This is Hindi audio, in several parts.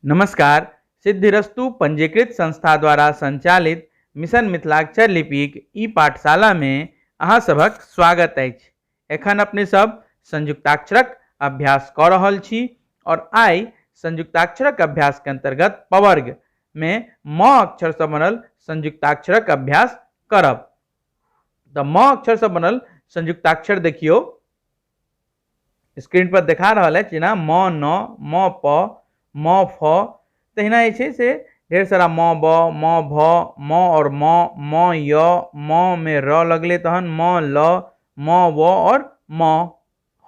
नमस्कार। सिद्धिरस्तु पंजीकृत संस्था द्वारा संचालित मिशन मिथिलाक्षर लिपिक ई पाठशाला में अहाँ सभक स्वागत अछि। एखन अपने सब संयुक्ताक्षरक अभ्यास कऽ रहल छी और आइ संयुक्ताक्षरक अभ्यास के अंतर्गत पवर्ग में म अक्षर से बनल संयुक्ताक्षरक अभ्यास करब। तो म अक्षर से बनल संयुक्ताक्षर देखियो स्क्रीन पर देखा रहा है, जेना म न, म प, म फ, तहिना से ढेर सारा म ब, म भ, म और म य, म में र लगले, तहन म ल, म व और म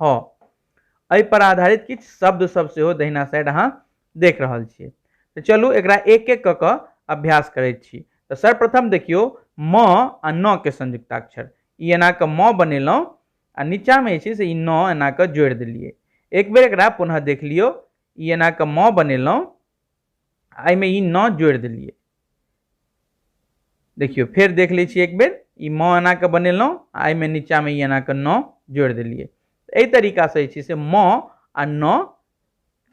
ह। एहि पर आधारित किछ शब्द सब सेहो दहिना साइड अहाँ देख रहल छियै। तो चलू एकरा एक एक क अभ्यास करैत छी। तो सर्वप्रथम देखियो म आ न के संयुक्ताक्षर, ई एना के म बनेलहुं आ नीचा में से ई न एना के जोड़ देलिए। एक बेर एकरा पुनः देख लियो, ई एना के म बनेलहुं, आई में ई न जोड़ देलिए। देखियो फिर देख लै छी एक बेर, ई म एना के बनेलहुं, आई में नीचा में ई एना के न जोड़ देलिए। एहि तरीका से म आ न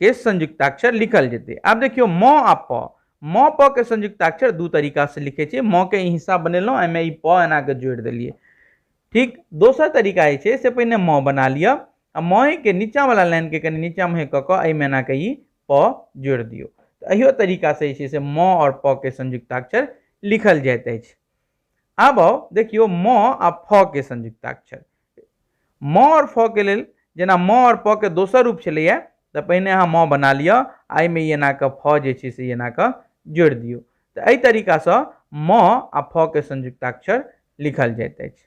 के संयुक्ताक्षर लिखल जेते। आब देखियो म आ प, म प के संयुक्ताक्षर दू तरीका से लिखे छियै। म के हिस्सा बनेलहुं, आई में ई प एना के जोड़ देलिए। ठीक दोसर तरीका से पहिने म बना लिया आ म के नीचा वाला लाइन के कनी नीचा में क के एहि में एना के ई प जोड़ दियो। तो अहियो तरीका से म और प के संयुक्ताक्षर लिखल जाइत अछि। आब देखियो म आ फ के संयुक्ताक्षर। म और फ के लेल जेना म और प के दोसर रूप छलैया, तो पहिने अहाँ म बना लिया, आई में एना के फ जे छै से एना के जोड़ दियो। तो एहि तरीका से म आ फ के संयुक्ताक्षर लिखल जाइत अछि।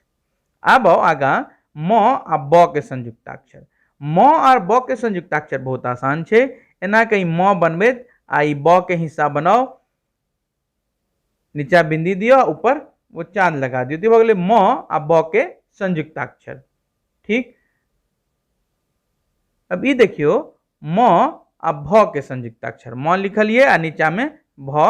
आब आगा म आ ब के संयुक्ताक्षर। म और ब के संयुक्ताक्षर बहुत आसान छै। एना के म बनबैत आ ई ब के हिस्सा बनाओ, नीचा बिंदी दियो, ऊपर वो चांद लगा दियो, तो भ गेलै म आ ब के संयुक्ताक्षर। ठीक, अब ई देखियो म आ भ के संयुक्ताक्षर। म लिखलिए आ नीचा में भ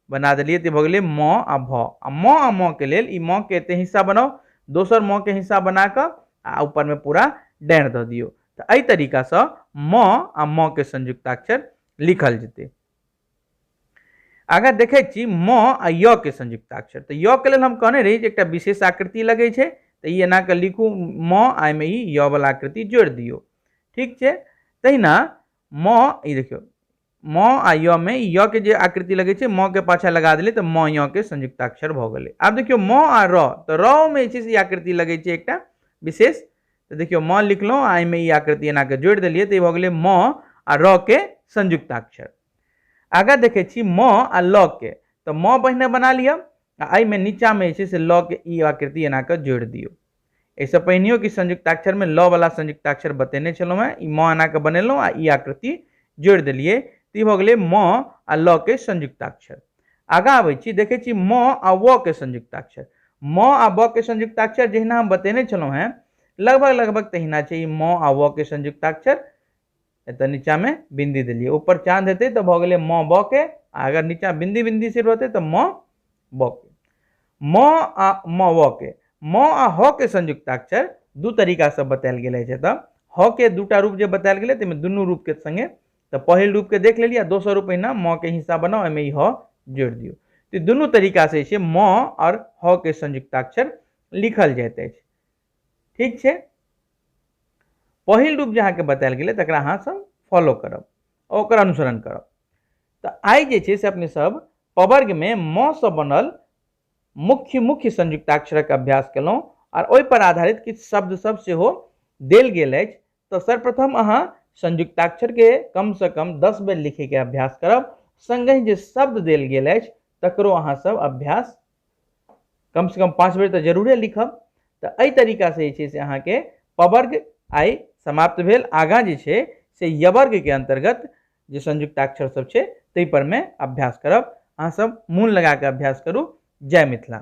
बना देलिए, तो भ गेलै म आ भ। आ म के लेल ई म के एते हिस्सा बनाओ, दोसर म के हिस्सा बना क आ ऊपर में पूरा डाँड़ द दियो। तो एहि तरीका से म आ म के संयुक्ताक्षर लिखल जेते। आगे देखे छी म आ य के संयुक्ताक्षर। तो य के लेल हम कहने रही जे एकटा विशेष आकृति लगे छै, तो ई एना के लिखू म, आई में ई य वाला आकृति जोड़ दियो। ठीक छै, तहिना म, ई देखियो म आ य में य के जे आकृति लगे छै, म के पाछा लगा देले, तो म य के संयुक्ताक्षर भ गेले। आब देखियो म आ र, तो र में छै से आकृति लगे छै एकटा विशेष। तो देखियो म लिखलो, आई में ई आकृति एना के जोड़ देलिए, तो भ गेले म आ र के संयुक्ताक्षर। आगे देखे छी म आ ल के। तो म पहिने बना लिया, आई में नीचा में छै से ल के ई आकृति एना के जोड़ दियो। ऐसे पहिनियो कि संयुक्ताक्षर में ल वाला संयुक्ताक्षर बतेने छलौं हैं, ई म एना के बनेलहुं आ ई आकृति जोड़ देलिए, तो ई भ गेलै म आ ल के संयुक्ताक्षर। आगा आबै छी, देखे छी म आ व के संयुक्ताक्षर। म आ व के संयुक्ताक्षर जहिना हम बतेने छलौं हैं, लगभग तहिना छै ई म आ व के संयुक्ताक्षर। एतऽ नीचा में बिंदी देलिए, ऊपर चांद हेतै तो भ गेलै म ब के, अगर नीचा बिंदी बिंदी से रहते तो म ब के। म आ म व के, म आ ह के संयुक्ताक्षर दू तरीका से बतायल गेल है। तऽ ह के दूटा रूप जे बतायल गेलै, तैमे दुनू रूप के संगे, तो पहिल रूप के देख लेलिए, दोसर रूप पहिना म के हिस्सा बनाओ, एमे ई ह जोड़ दियो। तो दुनू तरीका से म और ह के संयुक्ताक्षर लिखल जाइत अछि। ठीक छै, पहिल रूप जे अहाँके बतायल गेलै तकरा अहाँ सब फॉलो करब, ओकर अनुसरण करब। तो आइ जे छै से अपने सब पवर्ग में म से बनल मुख्य संयुक्ताक्षरक अभ्यास केलहुं और ओहि पर आधारित किछु शब्द सब सेहो देल गेल अछि। तो सर्वप्रथम अहाँ संयुक्ताक्षर के कम से कम 10 बेर लिखे के अभ्यास करब, संगे जे शब्द देल गेल अछि तकरो अहाँ सब अभ्यास कम से कम 5 बेर तो जरूरे लिखब। तो एहि तरीका से जे छै से अहाँके पवर्ग आइ समाप्त भेल। आगा जे छै से यवर्ग के अंतर्गत जे संयुक्ताक्षर सब छै ताहि पर में अभ्यास करब। अहाँ सब मोन लगा के अभ्यास करू। जय मिथिला।